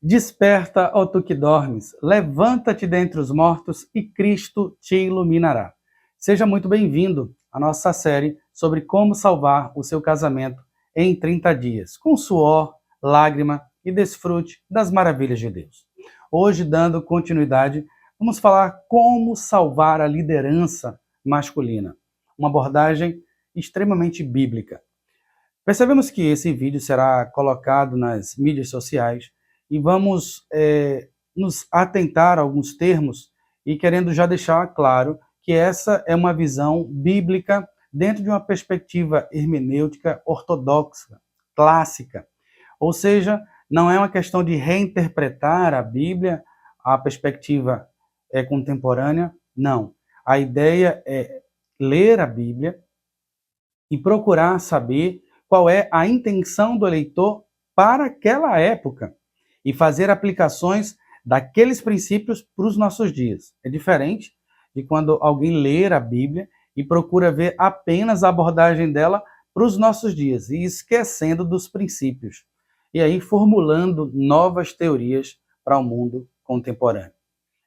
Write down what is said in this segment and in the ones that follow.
Desperta, ó tu que dormes, levanta-te dentre os mortos e Cristo te iluminará. Seja muito bem-vindo à nossa série sobre como salvar o seu casamento em 30 dias, com suor, lágrima e desfrute das maravilhas de Deus. Hoje, dando continuidade, vamos falar como salvar a liderança masculina, uma abordagem extremamente bíblica. Percebemos que esse vídeo será colocado nas mídias sociais e vamos nos atentar a alguns termos e querendo já deixar claro que essa é uma visão bíblica dentro de uma perspectiva hermenêutica ortodoxa, clássica. Ou seja, não é uma questão de reinterpretar a Bíblia, a perspectiva contemporânea, não. A ideia é ler a Bíblia e procurar saber qual é a intenção do eleitor para aquela época e fazer aplicações daqueles princípios para os nossos dias. É diferente de quando alguém lê a Bíblia e procura ver apenas a abordagem dela para os nossos dias e esquecendo dos princípios. E aí formulando novas teorias para o mundo contemporâneo.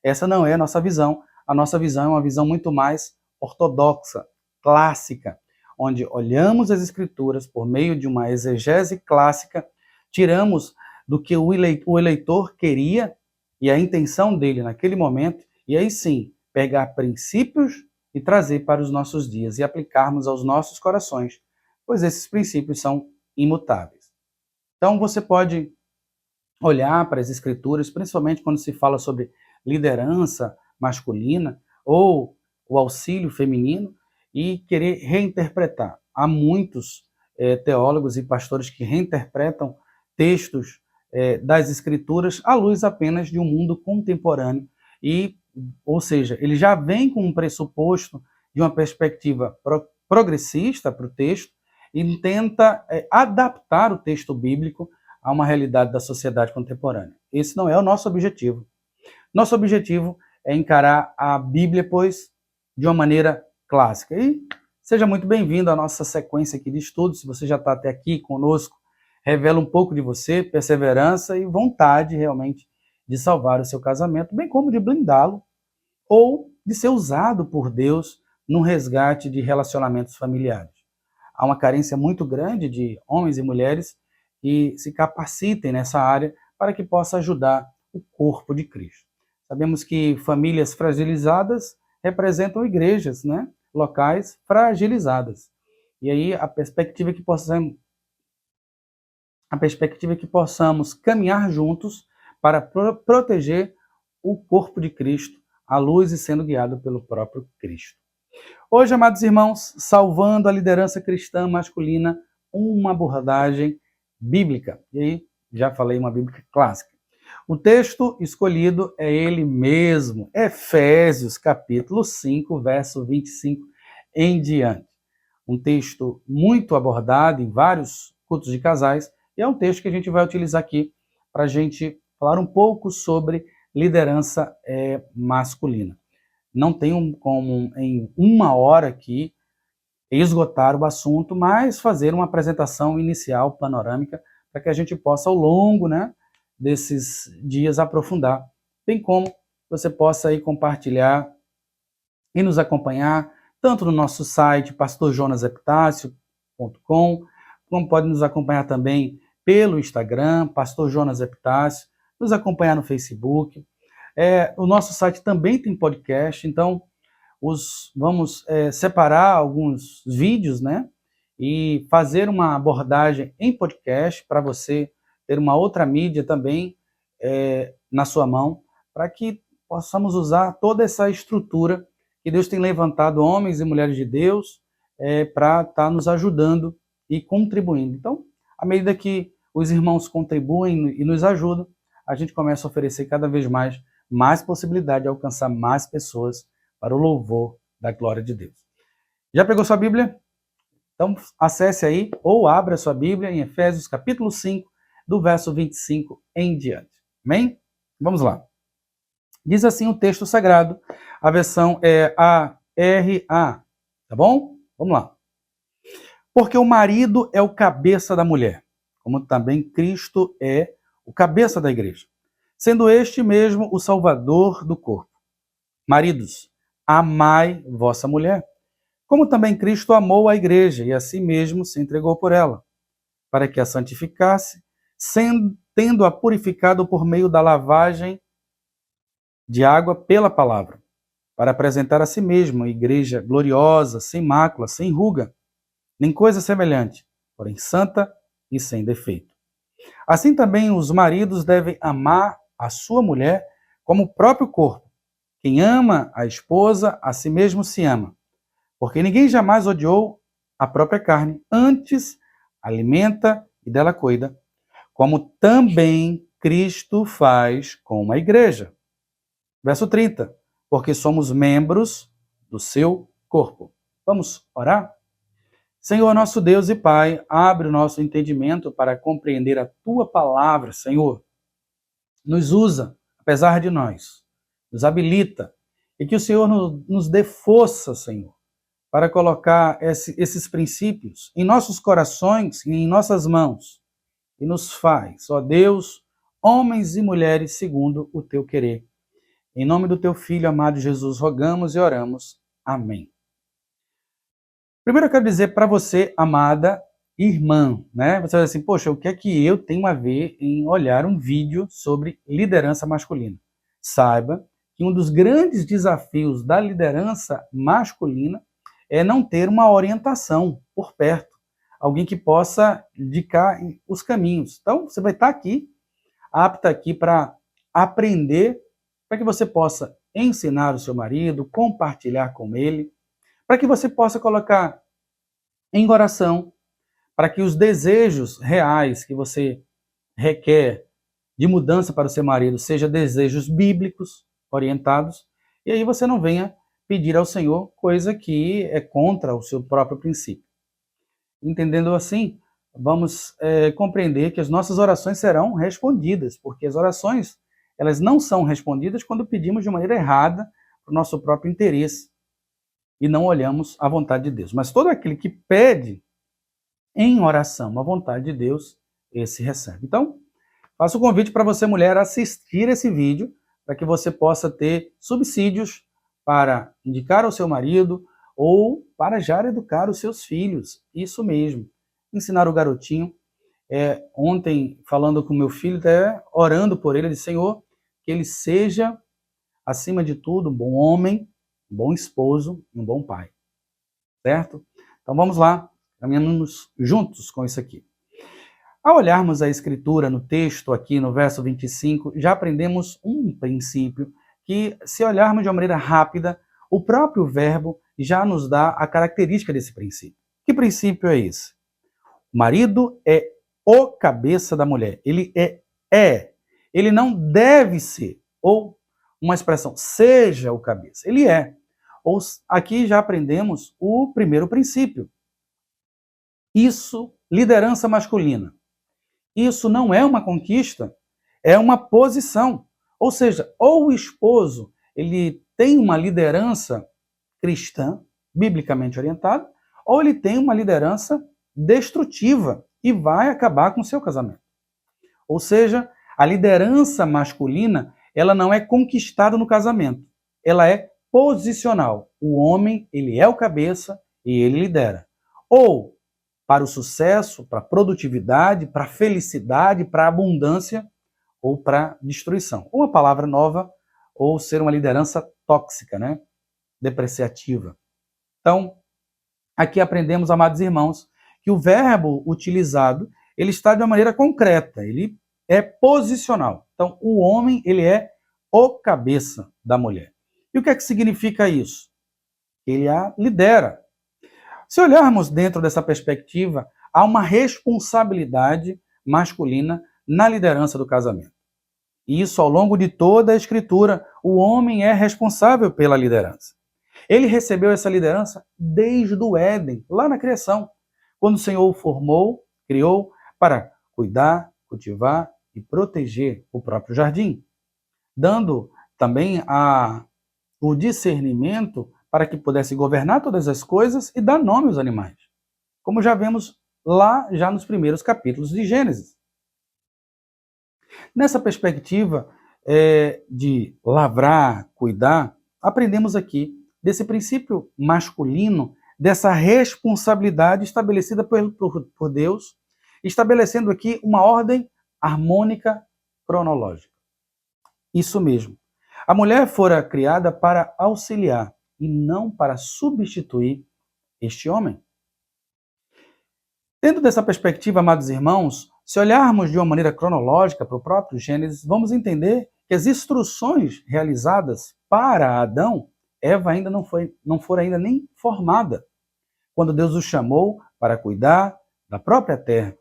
Essa não é a nossa visão. A nossa visão é uma visão muito mais ortodoxa, clássica, onde olhamos as Escrituras por meio de uma exegese clássica, tiramos do que o eleitor queria e a intenção dele naquele momento, e aí sim, pegar princípios e trazer para os nossos dias e aplicarmos aos nossos corações, pois esses princípios são imutáveis. Então você pode olhar para as Escrituras, principalmente quando se fala sobre liderança masculina ou o auxílio feminino, e querer reinterpretar. Há muitos teólogos e pastores que reinterpretam textos das Escrituras à luz apenas de um mundo contemporâneo, ou seja, ele já vem com um pressuposto de uma perspectiva progressista para o texto e tenta adaptar o texto bíblico a uma realidade da sociedade contemporânea. Esse não é o nosso objetivo. Nosso objetivo é encarar a Bíblia, pois, de uma maneira clássica. E seja muito bem-vindo à nossa sequência aqui de estudos. Se você já está até aqui conosco, revela um pouco de você, perseverança e vontade realmente de salvar o seu casamento, bem como de blindá-lo ou de ser usado por Deus no resgate de relacionamentos familiares. Há uma carência muito grande de homens e mulheres que se capacitem nessa área para que possa ajudar o corpo de Cristo. Sabemos que famílias fragilizadas representam igrejas, né? Locais fragilizadas. E aí a perspectiva é que possamos caminhar juntos para proteger o corpo de Cristo à luz e sendo guiado pelo próprio Cristo. Hoje, amados irmãos, salvando a liderança cristã masculina, uma abordagem bíblica. E aí, já falei uma bíblica clássica. O texto escolhido é ele mesmo, Efésios, capítulo 5, verso 25 em diante. Um texto muito abordado em vários cultos de casais, e é um texto que a gente vai utilizar aqui para a gente falar um pouco sobre liderança masculina. Não tenho como, em uma hora aqui, esgotar o assunto, mas fazer uma apresentação inicial, panorâmica, para que a gente possa, ao longo desses dias, aprofundar, bem como você possa aí compartilhar e nos acompanhar, tanto no nosso site, pastorjonasepitácio.com, como pode nos acompanhar também pelo Instagram, Pastor Jonas Epitácio, nos acompanhar no Facebook. O nosso site também tem podcast, então vamos separar alguns vídeos, né? E fazer uma abordagem em podcast para você ter uma outra mídia também na sua mão, para que possamos usar toda essa estrutura que Deus tem levantado homens e mulheres de Deus para estar nos ajudando e contribuindo. Então, à medida que os irmãos contribuem e nos ajudam, a gente começa a oferecer cada vez mais possibilidade de alcançar mais pessoas para o louvor da glória de Deus. Já pegou sua Bíblia? Então acesse aí ou abra sua Bíblia em Efésios capítulo 5, do verso 25 em diante. Amém? Vamos lá. Diz assim o texto sagrado, a versão é ARA, tá bom? Vamos lá. Porque o marido é o cabeça da mulher, como também Cristo é o cabeça da igreja, sendo este mesmo o Salvador do corpo. Maridos, amai vossa mulher, como também Cristo amou a igreja e a si mesmo se entregou por ela, para que a santificasse, tendo-a purificado por meio da lavagem de água pela palavra, para apresentar a si mesmo a igreja gloriosa, sem mácula, sem ruga, nem coisa semelhante, porém santa e sem defeito. Assim também os maridos devem amar a sua mulher como o próprio corpo. Quem ama a esposa, a si mesmo se ama, porque ninguém jamais odiou a própria carne, antes alimenta e dela cuida, como também Cristo faz com a igreja. Verso 30, porque somos membros do seu corpo. Vamos orar? Senhor, nosso Deus e Pai, abre o nosso entendimento para compreender a Tua palavra, Senhor. Nos usa, apesar de nós, nos habilita, e que o Senhor nos dê força, Senhor, para colocar esses princípios em nossos corações e em nossas mãos, e nos faz, ó Deus, homens e mulheres segundo o Teu querer. Em nome do Teu Filho amado Jesus, rogamos e oramos. Amém. Primeiro eu quero dizer para você, amada irmã, né? Você vai dizer assim, poxa, o que é que eu tenho a ver em olhar um vídeo sobre liderança masculina? Saiba que um dos grandes desafios da liderança masculina é não ter uma orientação por perto, alguém que possa indicar os caminhos. Então, você vai estar aqui, apta aqui para aprender, para que você possa ensinar o seu marido, compartilhar com ele, para que você possa colocar em oração, para que os desejos reais que você requer de mudança para o seu marido sejam desejos bíblicos, orientados, e aí você não venha pedir ao Senhor coisa que é contra o seu próprio princípio. Entendendo assim, vamos compreender que as nossas orações serão respondidas, porque as orações elas não são respondidas quando pedimos de maneira errada para o nosso próprio interesse e não olhamos a vontade de Deus. Mas todo aquele que pede em oração a vontade de Deus, esse recebe. Então, faço o convite para você, mulher, assistir esse vídeo, para que você possa ter subsídios para indicar ao seu marido ou para já educar os seus filhos. Isso mesmo. Ensinar o garotinho. Ontem, falando com meu filho, até orando por ele, eu disse, Senhor, que ele seja, acima de tudo, um bom homem, um bom esposo e um bom pai. Certo? Então vamos lá, caminhamos juntos com isso aqui. Ao olharmos a Escritura no texto, aqui no verso 25, já aprendemos um princípio que, se olharmos de uma maneira rápida, o próprio verbo já nos dá a característica desse princípio. Que princípio é esse? O marido é o cabeça da mulher. Ele é. Ele não deve ser. Ou uma expressão, seja o cabeça. Ele é. Ou aqui já aprendemos o primeiro princípio. Isso, liderança masculina. Isso não é uma conquista, é uma posição. Ou seja, ou o esposo ele tem uma liderança cristã, biblicamente orientada, ou ele tem uma liderança destrutiva e vai acabar com o seu casamento. Ou seja, a liderança masculina ela não é conquistada no casamento, ela é posicional. O homem ele é o cabeça e ele lidera. Ou para o sucesso, para a produtividade, para a felicidade, para a abundância ou para a destruição. Uma palavra nova, ou ser uma liderança tóxica, né? Depreciativa. Então, aqui aprendemos, amados irmãos, que o verbo utilizado, ele está de uma maneira concreta, ele é posicional. Então, o homem, ele é o cabeça da mulher. E o que é que significa isso? Ele a lidera. Se olharmos dentro dessa perspectiva, há uma responsabilidade masculina na liderança do casamento. E isso ao longo de toda a Escritura, o homem é responsável pela liderança. Ele recebeu essa liderança desde o Éden, lá na criação, quando o Senhor o formou, criou para cuidar, cultivar e proteger o próprio jardim, dando também o discernimento para que pudesse governar todas as coisas e dar nome aos animais, como já vemos lá já nos primeiros capítulos de Gênesis. Nessa perspectiva, de lavrar, cuidar, aprendemos aqui desse princípio masculino, dessa responsabilidade estabelecida por Deus, estabelecendo aqui uma ordem harmônica cronológica. Isso mesmo. A mulher fora criada para auxiliar e não para substituir este homem. Dentro dessa perspectiva, amados irmãos, se olharmos de uma maneira cronológica para o próprio Gênesis, vamos entender que as instruções realizadas para Adão, Eva ainda não foi ainda nem formada, quando Deus o chamou para cuidar da própria terra.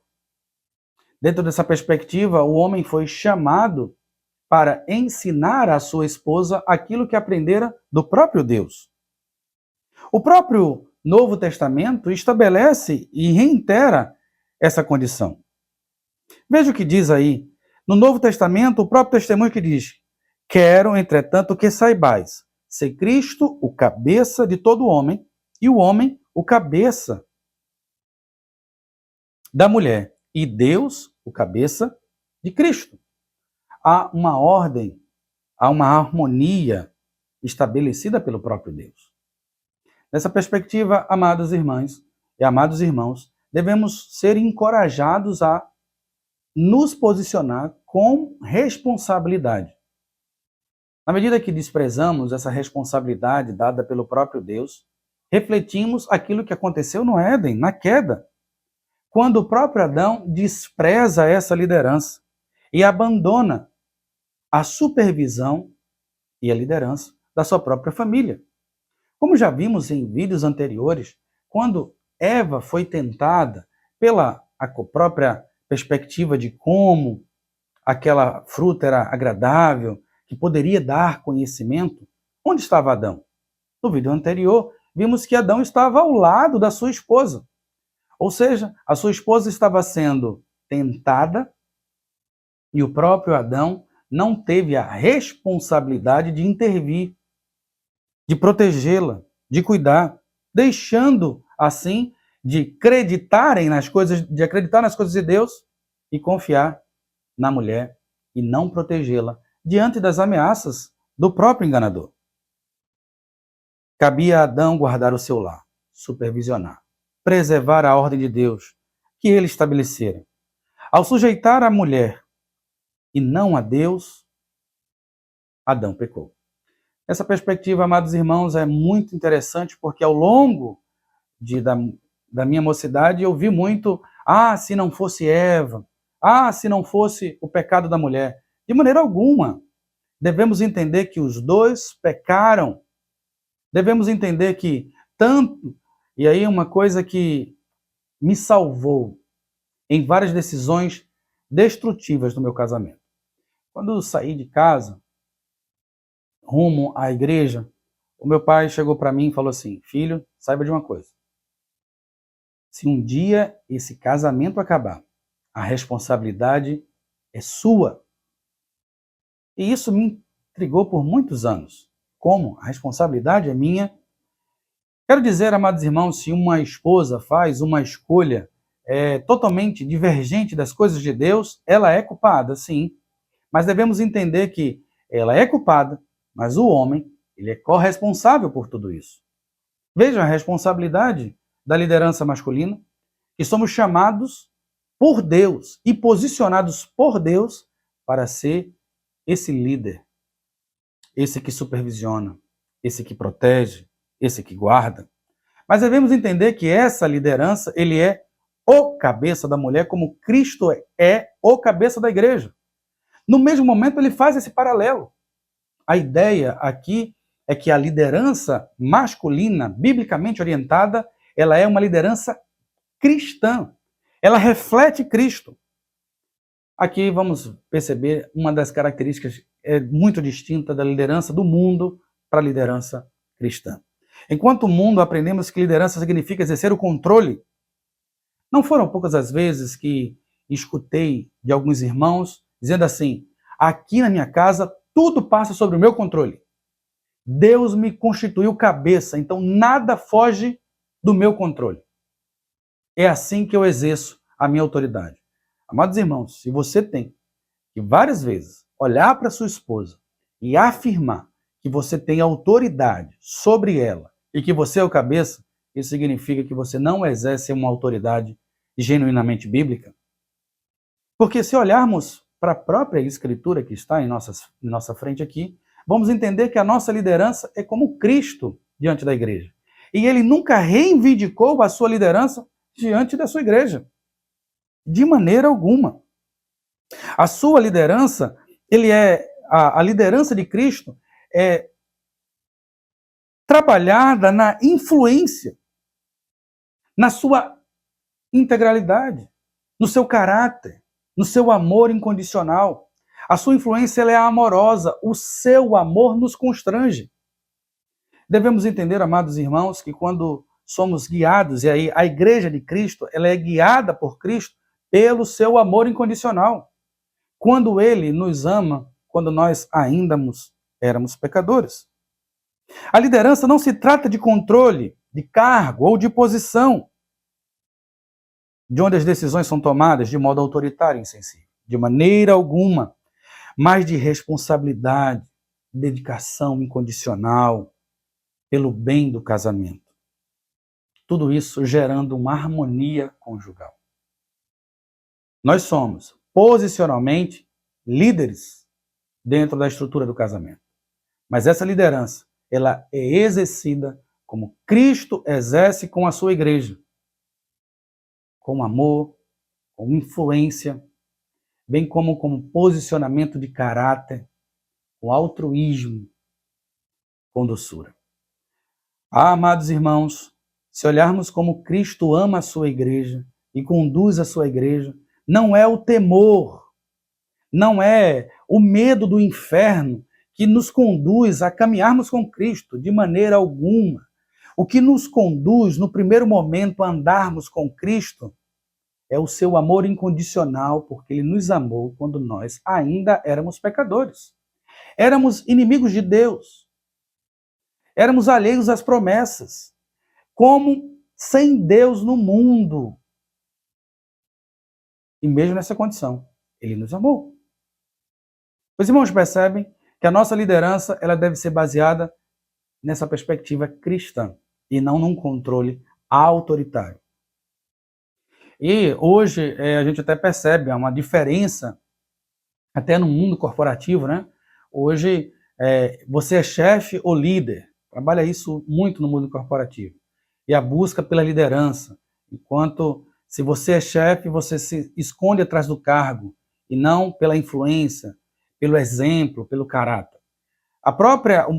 Dentro dessa perspectiva, o homem foi chamado para ensinar à sua esposa aquilo que aprendera do próprio Deus. O próprio Novo Testamento estabelece e reitera essa condição. Veja o que diz aí. No Novo Testamento, o próprio testemunho que diz: quero, entretanto, que saibais, ser Cristo o cabeça de todo homem, e o homem o cabeça da mulher, e Deus o cabeça de Cristo. Há uma ordem, há uma harmonia estabelecida pelo próprio Deus. Nessa perspectiva, amadas irmãs e amados irmãos, devemos ser encorajados a nos posicionar com responsabilidade. Na medida que desprezamos essa responsabilidade dada pelo próprio Deus, refletimos aquilo que aconteceu no Éden, na queda, quando o próprio Adão despreza essa liderança e abandona a supervisão e a liderança da sua própria família. Como já vimos em vídeos anteriores, quando Eva foi tentada pela própria perspectiva de como aquela fruta era agradável, que poderia dar conhecimento, onde estava Adão? No vídeo anterior, vimos que Adão estava ao lado da sua esposa. Ou seja, a sua esposa estava sendo tentada e o próprio Adão não teve a responsabilidade de intervir, de protegê-la, de cuidar, deixando assim de acreditar nas coisas de Deus e confiar na mulher e não protegê-la diante das ameaças do próprio enganador. Cabia a Adão guardar o seu lar, supervisionar, preservar a ordem de Deus que ele estabelecera. Ao sujeitar a mulher e não a Deus, Adão pecou. Essa perspectiva, amados irmãos, é muito interessante porque ao longo da minha mocidade eu vi muito, se não fosse Eva, se não fosse o pecado da mulher. De maneira alguma. Devemos entender que os dois pecaram. Devemos entender que e aí uma coisa que me salvou em várias decisões destrutivas do meu casamento. Quando eu saí de casa, rumo à igreja, o meu pai chegou para mim e falou assim: filho, saiba de uma coisa. Se um dia esse casamento acabar, a responsabilidade é sua. E isso me intrigou por muitos anos. Como? A responsabilidade é minha. Quero dizer, amados irmãos, se uma esposa faz uma escolha totalmente divergente das coisas de Deus, ela é culpada, sim. Mas devemos entender que ela é culpada, mas o homem, ele é corresponsável por tudo isso. Veja a responsabilidade da liderança masculina, que somos chamados por Deus e posicionados por Deus para ser esse líder, esse que supervisiona, esse que protege, esse que guarda. Mas devemos entender que essa liderança, ele é o cabeça da mulher, como Cristo é o cabeça da igreja. No mesmo momento, ele faz esse paralelo. A ideia aqui é que a liderança masculina, biblicamente orientada, ela é uma liderança cristã. Ela reflete Cristo. Aqui vamos perceber uma das características muito distinta da liderança do mundo para a liderança cristã. Enquanto o mundo aprendemos que liderança significa exercer o controle, não foram poucas as vezes que escutei de alguns irmãos dizendo assim: aqui na minha casa tudo passa sobre o meu controle. Deus me constituiu cabeça, então nada foge do meu controle. É assim que eu exerço a minha autoridade. Amados irmãos, se você tem que várias vezes olhar para sua esposa e afirmar que você tem autoridade sobre ela e que você é o cabeça, isso significa que você não exerce uma autoridade genuinamente bíblica? Porque se olharmos para a própria Escritura que está em nossa frente aqui, vamos entender que a nossa liderança é como Cristo diante da igreja. E ele nunca reivindicou a sua liderança diante da sua igreja. De maneira alguma. A sua liderança, a liderança de Cristo é trabalhada na influência, na sua integralidade, no seu caráter, no seu amor incondicional. A sua influência ela é amorosa, o seu amor nos constrange. Devemos entender, amados irmãos, que quando somos guiados, e aí a igreja de Cristo, ela é guiada por Cristo pelo seu amor incondicional. Quando ele nos ama, quando nós ainda éramos pecadores. A liderança não se trata de controle, de cargo ou de posição, de onde as decisões são tomadas de modo autoritário e insensível. De maneira alguma, mas de responsabilidade, dedicação incondicional pelo bem do casamento. Tudo isso gerando uma harmonia conjugal. Nós somos, posicionalmente, líderes dentro da estrutura do casamento. Mas essa liderança, ela é exercida como Cristo exerce com a sua igreja. Com amor, com influência, bem como posicionamento de caráter, com altruísmo, com doçura. Amados irmãos, se olharmos como Cristo ama a sua igreja e conduz a sua igreja, não é o temor, não é o medo do inferno que nos conduz a caminharmos com Cristo, de maneira alguma. O que nos conduz, no primeiro momento, a andarmos com Cristo é o seu amor incondicional, porque ele nos amou quando nós ainda éramos pecadores. Éramos inimigos de Deus. Éramos alheios às promessas. Como sem Deus no mundo. E mesmo nessa condição, ele nos amou. Os irmãos percebem que a nossa liderança ela deve ser baseada nessa perspectiva cristã e não num controle autoritário. E hoje a gente até percebe uma diferença até no mundo corporativo, né? Hoje você é chefe ou líder, trabalha isso muito no mundo corporativo. E a busca pela liderança, enquanto se você é chefe, você se esconde atrás do cargo e não pela influência, pelo exemplo, pelo caráter. O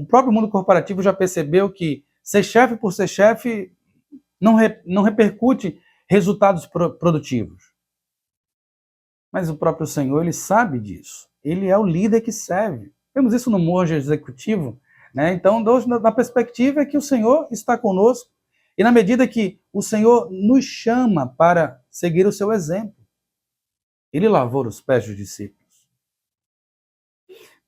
próprio mundo corporativo já percebeu que ser chefe por ser chefe não repercute resultados produtivos. Mas o próprio Senhor, ele sabe disso. Ele é o líder que serve. Temos isso no mojo executivo, né? Então, na perspectiva é que o Senhor está conosco e na medida que o Senhor nos chama para seguir o seu exemplo. Ele lavou os pés dos discípulos.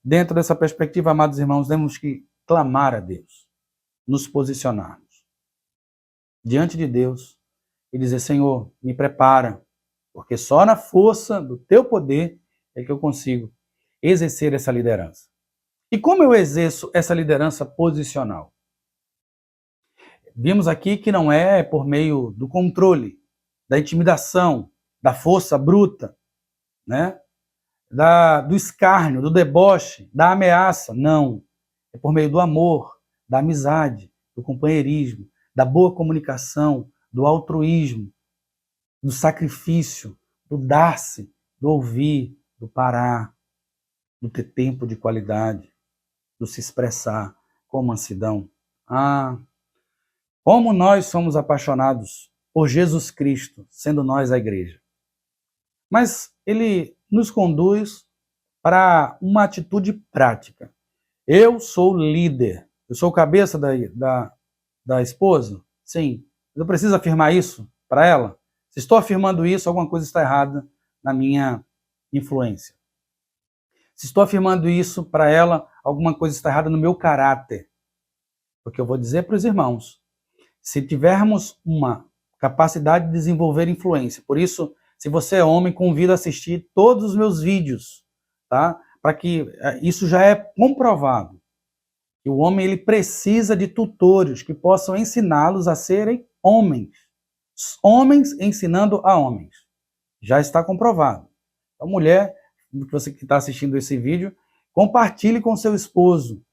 Dentro dessa perspectiva, amados irmãos, temos que clamar a Deus, nos posicionarmos diante de Deus e dizer, Senhor, me prepara, porque só na força do teu poder é que eu consigo exercer essa liderança. E como eu exerço essa liderança posicional? Vimos aqui que não é por meio do controle, da intimidação, da força bruta, né? Do escárnio, do deboche, da ameaça. Não. É por meio do amor, da amizade, do companheirismo, da boa comunicação, do altruísmo, do sacrifício, do dar-se, do ouvir, do parar, do ter tempo de qualidade, do se expressar com mansidão. Como nós somos apaixonados por Jesus Cristo, sendo nós a igreja. Mas ele nos conduz para uma atitude prática. Eu sou líder. Eu sou o cabeça da esposa? Sim. Eu preciso afirmar isso para ela? Se estou afirmando isso, alguma coisa está errada na minha influência. Se estou afirmando isso para ela, alguma coisa está errada no meu caráter. Porque eu vou dizer para os irmãos, se tivermos uma capacidade de desenvolver influência, por isso, se você é homem, convido a assistir todos os meus vídeos, tá? para que isso já é comprovado. Que o homem ele precisa de tutores que possam ensiná-los a serem homens. Homens ensinando a homens. Já está comprovado. Então, mulher, você que está assistindo esse vídeo, compartilhe com seu esposo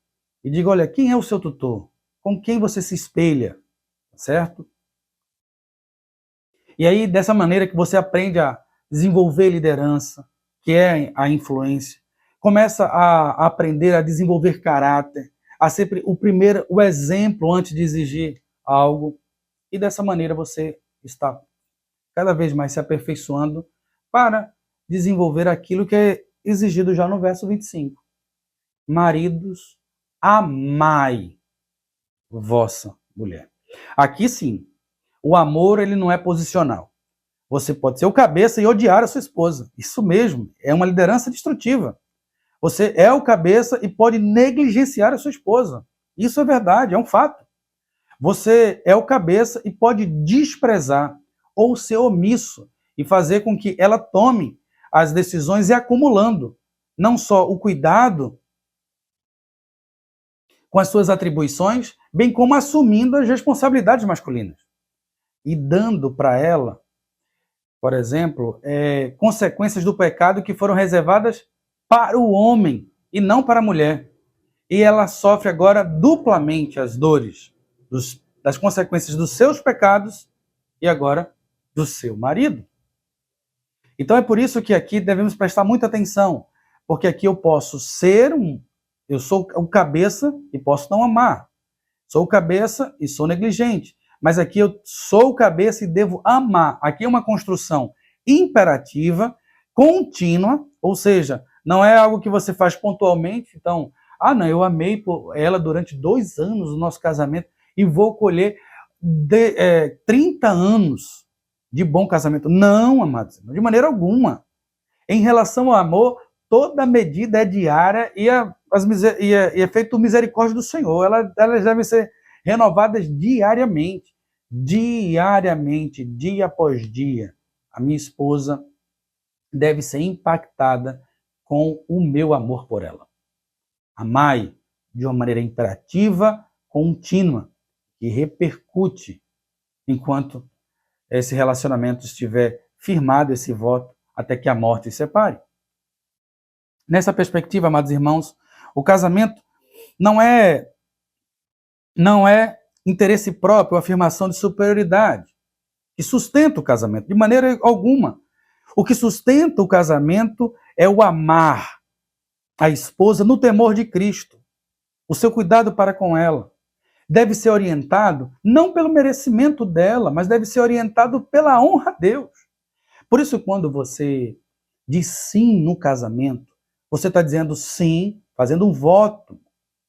e diga, olha, quem é o seu tutor? Com quem você se espelha? Certo? E aí, dessa maneira que você aprende a desenvolver liderança, que é a influência, começa a aprender a desenvolver caráter, a ser o exemplo antes de exigir algo, e dessa maneira você está cada vez mais se aperfeiçoando para desenvolver aquilo que é exigido já no verso 25. Maridos, amai vossa mulher. Aqui sim, o amor ele não é posicional. Você pode ser o cabeça e odiar a sua esposa. Isso mesmo, é uma liderança destrutiva. Você é o cabeça e pode negligenciar a sua esposa. Isso é verdade, é um fato. Você é o cabeça e pode desprezar ou ser omisso e fazer com que ela tome as decisões e acumulando não só o cuidado com as suas atribuições, bem como assumindo as responsabilidades masculinas e dando para ela, por exemplo, consequências do pecado que foram reservadas para o homem e não para a mulher. E ela sofre agora duplamente as dores das consequências dos seus pecados e agora do seu marido. Então é por isso que aqui devemos prestar muita atenção, porque aqui eu sou o cabeça e posso não amar. Sou o cabeça e sou negligente. Mas aqui eu sou o cabeça e devo amar. Aqui é uma construção imperativa, contínua, ou seja, não é algo que você faz pontualmente. Então, não, eu amei ela durante 2 anos do nosso casamento e vou colher 30 anos de bom casamento. Não, amados, de maneira alguma. Em relação ao amor, toda medida é diária e é feito misericórdia do Senhor. Elas devem ser renovadas diariamente. Diariamente, dia após dia. A minha esposa deve ser impactada com o meu amor por ela. Amai de uma maneira imperativa, contínua, que repercute enquanto esse relacionamento estiver firmado, esse voto, até que a morte separe. Nessa perspectiva, amados irmãos, o casamento não é interesse próprio, afirmação de superioridade, que sustenta o casamento, de maneira alguma. O que sustenta o casamento é o amar a esposa no temor de Cristo, o seu cuidado para com ela. Deve ser orientado não pelo merecimento dela, mas deve ser orientado pela honra a Deus. Por isso, quando você diz sim no casamento, você está dizendo sim, fazendo um voto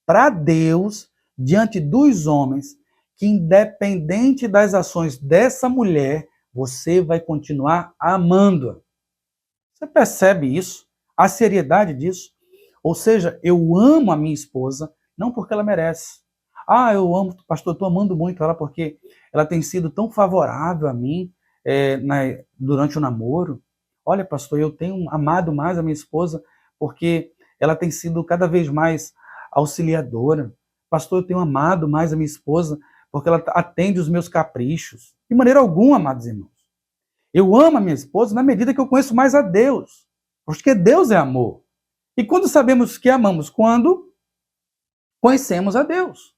para Deus diante dos homens, que independente das ações dessa mulher, você vai continuar amando-a. Você percebe isso? A seriedade disso? Ou seja, eu amo a minha esposa não porque ela merece. Eu amo, pastor, estou amando muito ela porque ela tem sido tão favorável a mim durante o namoro. Olha, pastor, eu tenho amado mais a minha esposa porque ela tem sido cada vez mais auxiliadora. Pastor, eu tenho amado mais a minha esposa porque ela atende os meus caprichos. De maneira alguma, amados irmãos. Eu amo a minha esposa na medida que eu conheço mais a Deus, porque Deus é amor. E quando sabemos que amamos? Quando conhecemos a Deus.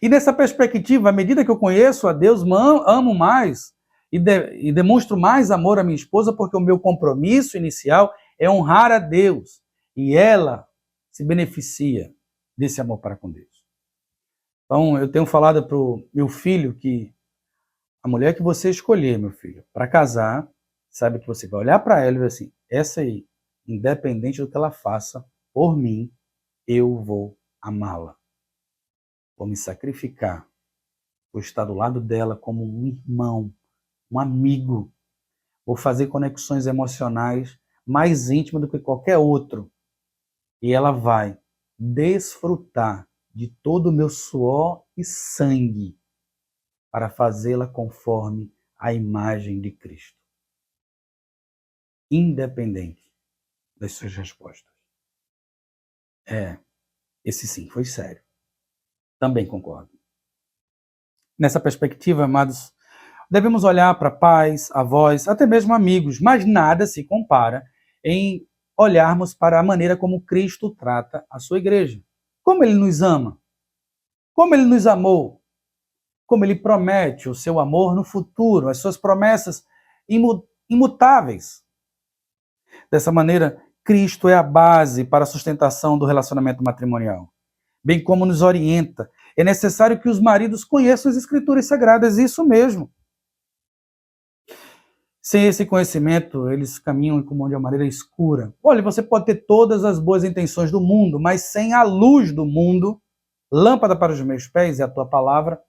E nessa perspectiva, à medida que eu conheço a Deus, amo mais e demonstro mais amor à minha esposa, porque o meu compromisso inicial é honrar a Deus. E ela se beneficia desse amor para com Deus. Então, eu tenho falado para o meu filho que a mulher que você escolher, meu filho, para casar, sabe que você vai olhar para ela e vai assim, essa aí, independente do que ela faça, por mim, eu vou amá-la. Vou me sacrificar. Vou estar do lado dela como um irmão, um amigo. Vou fazer conexões emocionais mais íntimas do que qualquer outro. E ela vai desfrutar de todo o meu suor e sangue para fazê-la conforme a imagem de Cristo. Independente das suas respostas. É, esse sim foi sério. Também concordo. Nessa perspectiva, amados, devemos olhar para pais, avós, até mesmo amigos, mas nada se compara em olharmos para a maneira como Cristo trata a sua igreja. Como ele nos ama, como ele nos amou, como ele promete o seu amor no futuro, as suas promessas imutáveis. Dessa maneira, Cristo é a base para a sustentação do relacionamento matrimonial, bem como nos orienta. É necessário que os maridos conheçam as Escrituras Sagradas, isso mesmo. Sem esse conhecimento, eles caminham como de uma maneira escura. Olha, você pode ter todas as boas intenções do mundo, mas sem a luz do mundo, lâmpada para os meus pés é a tua palavra,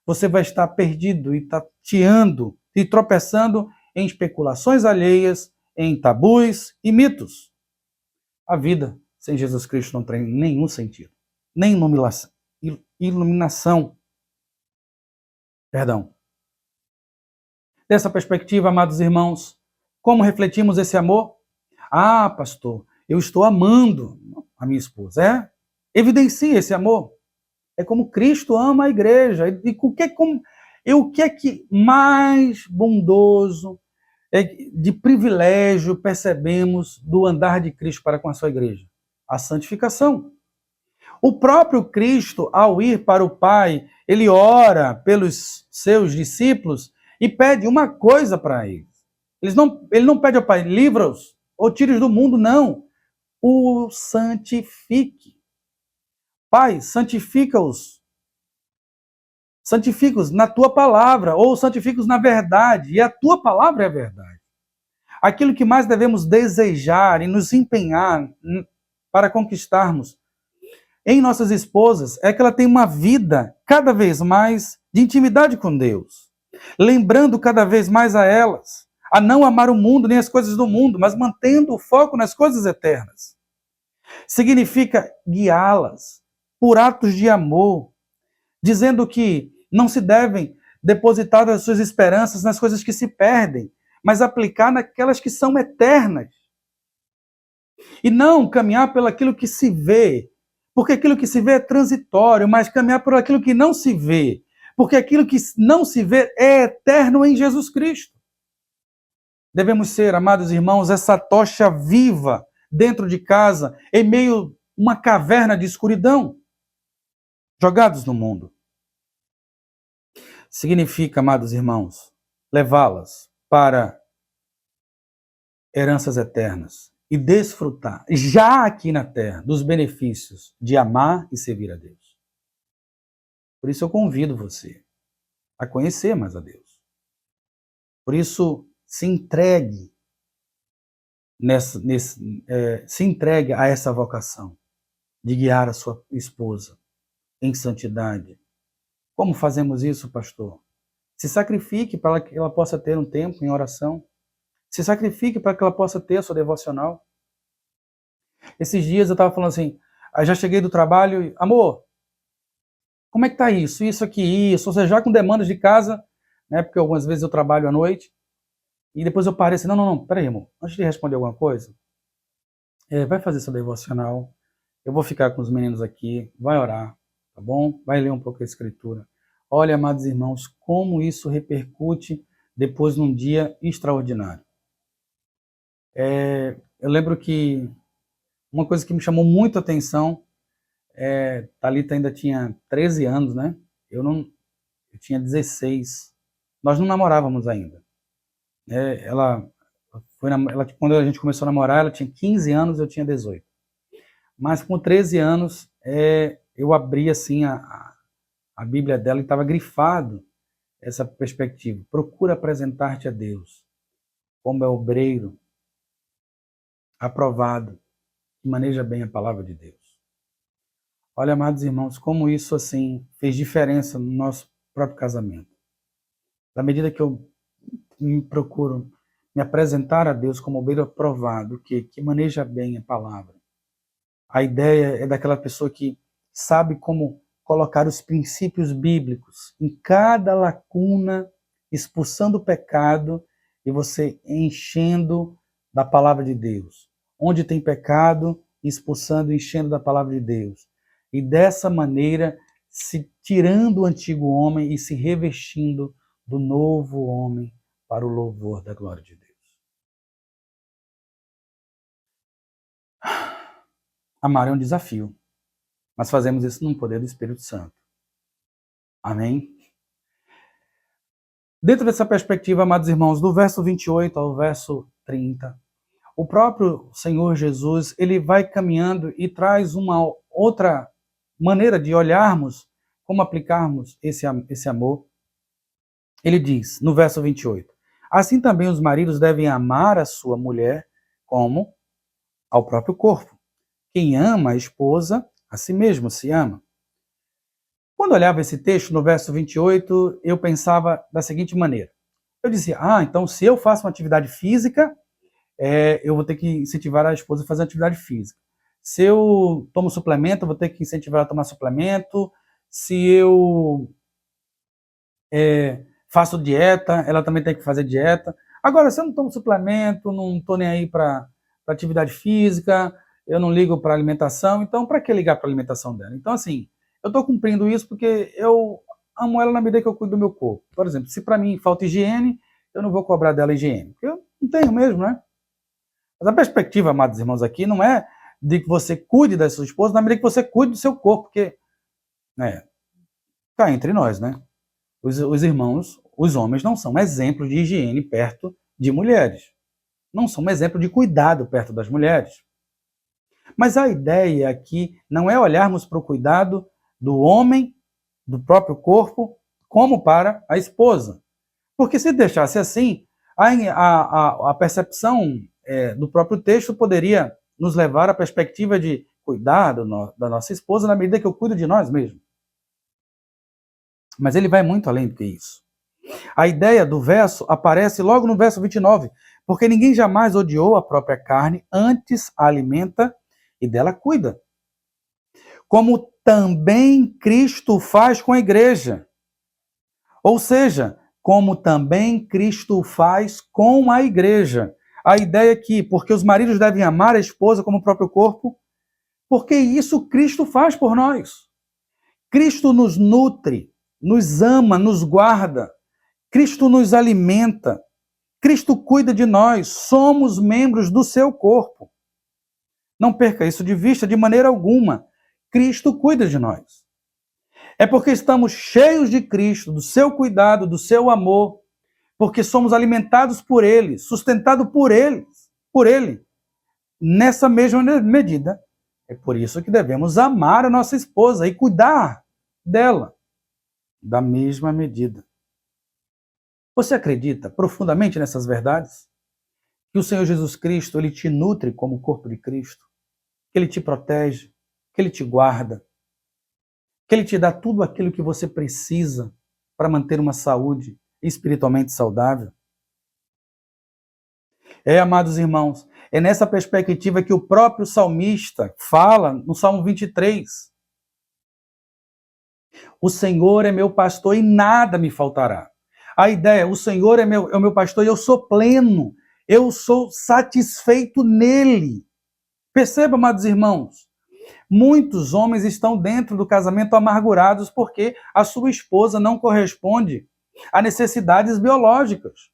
você vai estar perdido e tateando e tropeçando em especulações alheias, em tabus e mitos. A vida sem Jesus Cristo não tem nenhum sentido, nem iluminação. Perdão. Dessa perspectiva, amados irmãos, como refletimos esse amor? Ah, pastor, eu estou amando a minha esposa. É? Evidencie esse amor. É como Cristo ama a igreja. E o que é que mais bondoso, de privilégio percebemos do andar de Cristo para com a sua igreja? A santificação. O próprio Cristo, ao ir para o Pai, ele ora pelos seus discípulos e pede uma coisa para eles. Ele não pede ao Pai, livra-os ou tire-os do mundo, não. O santifique. Pai, santifica-os. Santifica-os na tua palavra, ou santifica-os na verdade, e a tua palavra é a verdade. Aquilo que mais devemos desejar e nos empenhar para conquistarmos em nossas esposas é que ela tenha uma vida cada vez mais de intimidade com Deus, lembrando cada vez mais a elas, a não amar o mundo nem as coisas do mundo, mas mantendo o foco nas coisas eternas. Significa guiá-las por atos de amor, dizendo que não se devem depositar as suas esperanças nas coisas que se perdem, mas aplicar naquelas que são eternas. E não caminhar pelaquilo que se vê, porque aquilo que se vê é transitório, mas caminhar por aquilo que não se vê, porque aquilo que não se vê é eterno em Jesus Cristo. Devemos ser, amados irmãos, essa tocha viva dentro de casa, em meio a uma caverna de escuridão, jogados no mundo. Significa, amados irmãos, levá-las para heranças eternas e desfrutar, já aqui na terra, dos benefícios de amar e servir a Deus. Por isso eu convido você a conhecer mais a Deus. Por isso, se entregue se entregue a essa vocação de guiar a sua esposa em santidade. Como fazemos isso, pastor? Se sacrifique para que ela possa ter um tempo em oração. Se sacrifique para que ela possa ter a sua devocional. Esses dias eu estava falando assim, já cheguei do trabalho e, amor, como é que tá isso? Isso aqui, isso. Ou seja, já com demandas de casa, né? Porque algumas vezes eu trabalho à noite. E depois eu parei assim, não, peraí, amor, antes de responder alguma coisa, vai fazer seu devocional, eu vou ficar com os meninos aqui, vai orar, tá bom? Vai ler um pouco a Escritura. Olha, amados irmãos, como isso repercute depois num dia extraordinário. Eu lembro que uma coisa que me chamou muito a atenção, Thalita ainda tinha 13 anos, né? Eu tinha 16. Nós não namorávamos ainda. Quando a gente começou a namorar, ela tinha 15 anos, eu tinha 18. Mas com 13 anos, eu abri assim a Bíblia dela e estava grifado essa perspectiva. Procura apresentar-te a Deus como é obreiro, aprovado, que maneja bem a palavra de Deus. Olha, amados irmãos, como isso assim fez diferença no nosso próprio casamento. Na medida que eu procuro me apresentar a Deus como obreiro aprovado, que maneja bem a palavra. A ideia é daquela pessoa que sabe como colocar os princípios bíblicos em cada lacuna, expulsando o pecado e você enchendo da palavra de Deus. Onde tem pecado, expulsando e enchendo da palavra de Deus. E dessa maneira, se tirando o antigo homem e se revestindo do novo homem para o louvor da glória de Deus. Amar é um desafio, mas fazemos isso no poder do Espírito Santo. Amém? Dentro dessa perspectiva, amados irmãos, do verso 28 ao verso 30, o próprio Senhor Jesus, ele vai caminhando e traz uma outra maneira de olharmos, como aplicarmos esse amor. Ele diz, no verso 28, assim também os maridos devem amar a sua mulher como ao próprio corpo. Quem ama a esposa, a si mesmo se ama. Quando eu olhava esse texto, no verso 28, eu pensava da seguinte maneira. Eu dizia, então se eu faço uma atividade física, eu vou ter que incentivar a esposa a fazer atividade física. Se eu tomo suplemento, eu vou ter que incentivar ela a tomar suplemento. Se eu faço dieta, ela também tem que fazer dieta. Agora, se eu não tomo suplemento, não estou nem aí para atividade física, eu não ligo para alimentação, então para que ligar para a alimentação dela? Então, assim, eu estou cumprindo isso porque eu amo ela na medida que eu cuido do meu corpo. Por exemplo, se para mim falta higiene, eu não vou cobrar dela higiene, porque eu não tenho mesmo, né? Mas a perspectiva, amados irmãos, aqui não é de que você cuide da sua esposa na medida que você cuide do seu corpo, porque, cá entre nós, né? Os irmãos, os homens não são exemplos de higiene perto de mulheres. Não são exemplo de cuidado perto das mulheres. Mas a ideia aqui não é olharmos para o cuidado do homem, do próprio corpo, como para a esposa. Porque se deixasse assim, a percepção do próprio texto poderia nos levar à perspectiva de cuidar da nossa esposa na medida que eu cuido de nós mesmos. Mas ele vai muito além do que isso. A ideia do verso aparece logo no verso 29, porque ninguém jamais odiou a própria carne, antes a alimenta e dela cuida. Como também Cristo faz com a igreja. Ou seja, como também Cristo faz com a igreja. A ideia é que, porque os maridos devem amar a esposa como o próprio corpo, porque isso Cristo faz por nós. Cristo nos nutre, nos ama, nos guarda. Cristo nos alimenta. Cristo cuida de nós. Somos membros do seu corpo. Não perca isso de vista de maneira alguma. Cristo cuida de nós. É porque estamos cheios de Cristo, do seu cuidado, do seu amor, porque somos alimentados por Ele, sustentados por Ele, nessa mesma medida. É por isso que devemos amar a nossa esposa e cuidar dela da mesma medida. Você acredita profundamente nessas verdades? Que o Senhor Jesus Cristo, Ele te nutre como o corpo de Cristo, que Ele te protege, que Ele te guarda, que Ele te dá tudo aquilo que você precisa para manter uma saúde espiritualmente saudável? Amados irmãos, é nessa perspectiva que o próprio salmista fala no Salmo 23. O Senhor é meu pastor e nada me faltará. A ideia, o Senhor é o meu pastor e eu sou pleno, eu sou satisfeito nele. Perceba, amados irmãos, muitos homens estão dentro do casamento amargurados porque a sua esposa não corresponde a necessidades biológicas.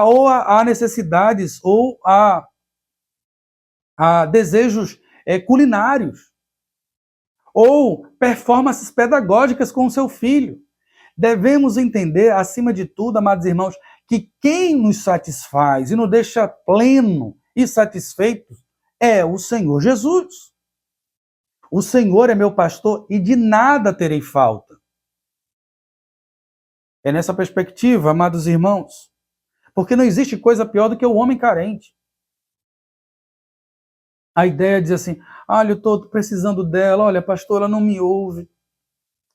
Ou a necessidades, ou a desejos culinários, ou performances pedagógicas com o seu filho. Devemos entender, acima de tudo, amados irmãos, que quem nos satisfaz e nos deixa pleno e satisfeitos é o Senhor Jesus. O Senhor é meu pastor e de nada terei falta. É nessa perspectiva, amados irmãos, porque não existe coisa pior do que o homem carente. A ideia diz assim, olha, eu estou precisando dela, olha, pastor, ela não me ouve.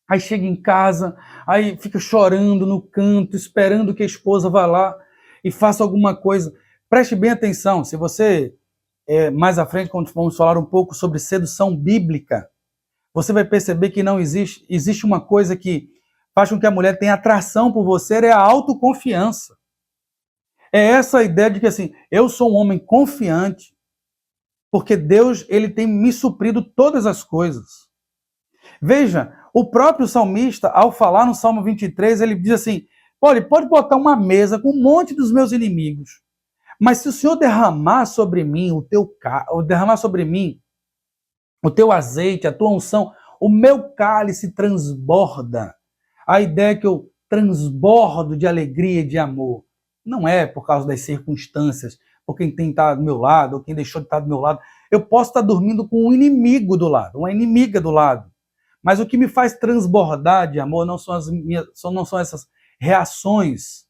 Aí chega em casa, aí fica chorando no canto, esperando que a esposa vá lá e faça alguma coisa. Preste bem atenção, se você, mais à frente, quando vamos falar um pouco sobre sedução bíblica, você vai perceber que não existe uma coisa que faz com que a mulher tenha atração por você, é a autoconfiança. É essa a ideia de que assim, eu sou um homem confiante, porque Deus ele tem me suprido todas as coisas. Veja, o próprio salmista, ao falar no Salmo 23, ele diz assim, pode botar uma mesa com um monte dos meus inimigos, mas se o Senhor derramar sobre mim derramar sobre mim o teu azeite, a tua unção, o meu cálice transborda. A ideia é que eu transbordo de alegria e de amor. Não é por causa das circunstâncias, por quem tem estado do meu lado, ou quem deixou de estar do meu lado. Eu posso estar dormindo com um inimigo do lado, uma inimiga do lado. Mas o que me faz transbordar de amor não são essas reações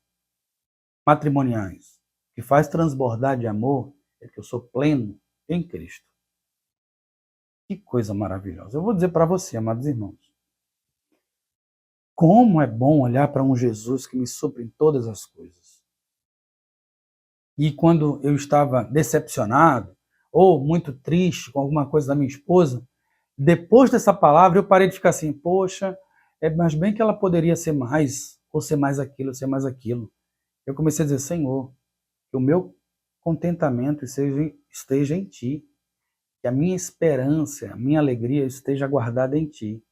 matrimoniais. O que faz transbordar de amor é que eu sou pleno em Cristo. Que coisa maravilhosa. Eu vou dizer para você, amados irmãos, como é bom olhar para um Jesus que me supre em todas as coisas. E quando eu estava decepcionado ou muito triste com alguma coisa da minha esposa, depois dessa palavra eu parei de ficar assim, poxa, mas bem que ela poderia ser mais, ou ser mais aquilo, ou ser mais aquilo. Eu comecei a dizer, Senhor, que o meu contentamento esteja em Ti, que a minha esperança, a minha alegria esteja guardada em Ti.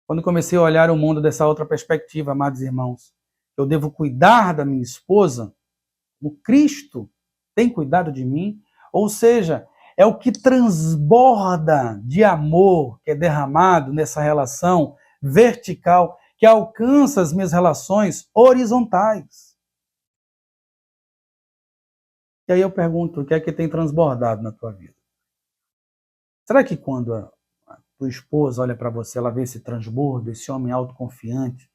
Quando comecei a olhar o mundo dessa outra perspectiva, amados irmãos, eu devo cuidar da minha esposa, o Cristo tem cuidado de mim, ou seja, é o que transborda de amor que é derramado nessa relação vertical, que alcança as minhas relações horizontais. E aí eu pergunto, o que é que tem transbordado na tua vida? Será que quando a tua esposa olha para você, ela vê esse transbordo, esse homem autoconfiante,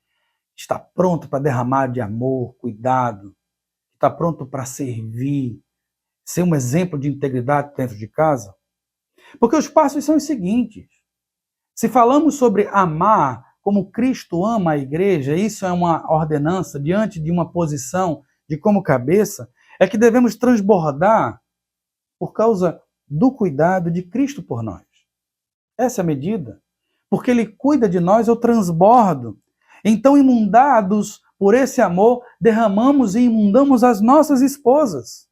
está pronto para derramar de amor, cuidado, está pronto para servir, ser um exemplo de integridade dentro de casa? Porque os passos são os seguintes. Se falamos sobre amar como Cristo ama a igreja, isso é uma ordenança diante de uma posição de como cabeça, é que devemos transbordar por causa do cuidado de Cristo por nós. Essa é a medida. Porque Ele cuida de nós, eu transbordo. Então, imundados por esse amor, derramamos e imundamos as nossas esposas,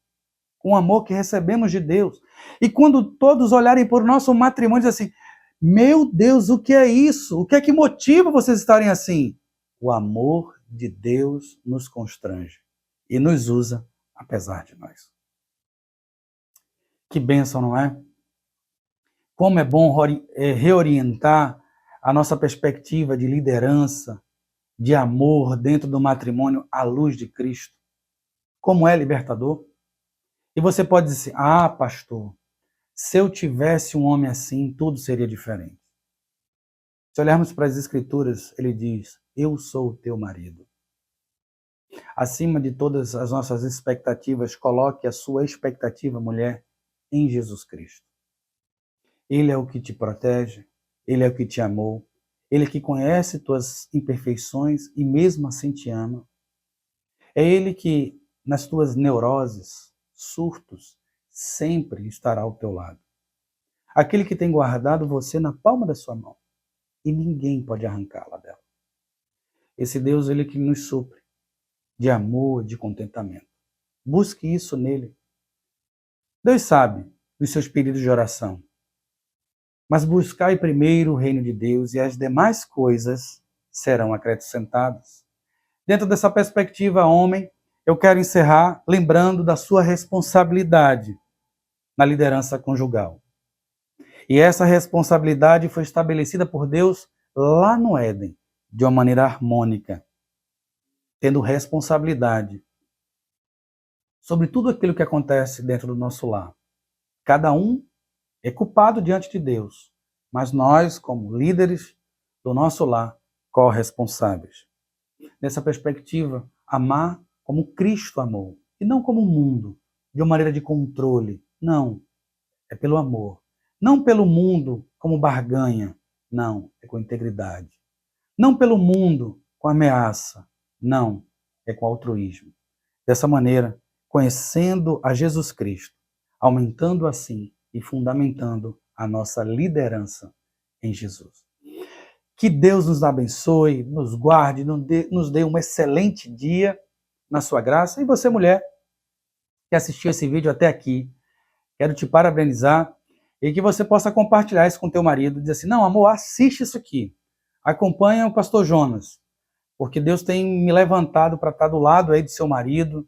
com o amor que recebemos de Deus. E quando todos olharem por nosso matrimônio, dizem assim, meu Deus, o que é isso? O que é que motiva vocês estarem assim? O amor de Deus nos constrange e nos usa apesar de nós. Que bênção, não é? Como é bom reorientar a nossa perspectiva de liderança, de amor dentro do matrimônio à luz de Cristo. Como é libertador. E você pode dizer, pastor, se eu tivesse um homem assim, tudo seria diferente. Se olharmos para as Escrituras, ele diz, eu sou o teu marido. Acima de todas as nossas expectativas, coloque a sua expectativa, mulher, em Jesus Cristo. Ele é o que te protege, Ele é o que te amou, Ele que conhece tuas imperfeições e mesmo assim te ama. É Ele que, nas tuas neuroses, surtos, sempre estará ao teu lado. Aquele que tem guardado você na palma da sua mão e ninguém pode arrancá-la dela. Esse Deus, Ele que nos supre de amor, de contentamento. Busque isso nele. Deus sabe dos seus pedidos de oração. Mas buscai primeiro o reino de Deus e as demais coisas serão acrescentadas. Dentro dessa perspectiva, homem, eu quero encerrar lembrando da sua responsabilidade na liderança conjugal. E essa responsabilidade foi estabelecida por Deus lá no Éden, de uma maneira harmônica, tendo responsabilidade sobre tudo aquilo que acontece dentro do nosso lar. Cada um é culpado diante de Deus, mas nós, como líderes do nosso lar, corresponsáveis. Nessa perspectiva, amar como Cristo amou, e não como o mundo, de uma maneira de controle. Não, é pelo amor. Não pelo mundo como barganha, não, é com integridade. Não pelo mundo com ameaça, não, é com altruísmo. Dessa maneira, conhecendo a Jesus Cristo, aumentando assim e fundamentando a nossa liderança em Jesus. Que Deus nos abençoe, nos guarde, nos dê um excelente dia na sua graça. E você, mulher, que assistiu esse vídeo até aqui, Quero te parabenizar e que você possa compartilhar isso com teu marido, dizer assim, não, amor, assiste isso aqui, acompanha o pastor Jonas, porque Deus tem me levantado para estar do lado aí do seu marido,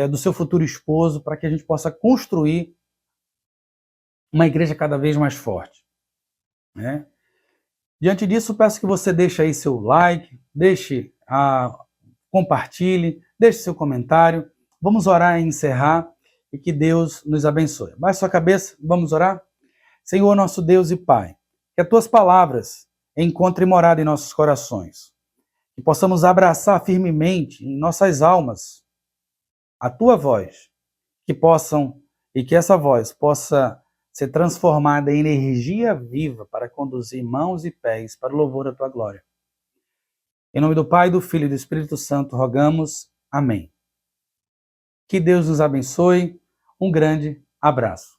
do seu futuro esposo, para que a gente possa construir uma igreja cada vez mais forte, né? Diante disso, peço que você deixe aí seu like, compartilhe, deixe seu comentário. Vamos orar e encerrar e que Deus nos abençoe. Baixe sua cabeça, vamos orar? Senhor, nosso Deus e Pai, que as tuas palavras encontrem morada em nossos corações, que possamos abraçar firmemente em nossas almas a tua voz, que essa voz possa ser transformada em energia viva para conduzir mãos e pés para o louvor da tua glória. Em nome do Pai, do Filho e do Espírito Santo, rogamos. Amém. Que Deus nos abençoe. Um grande abraço.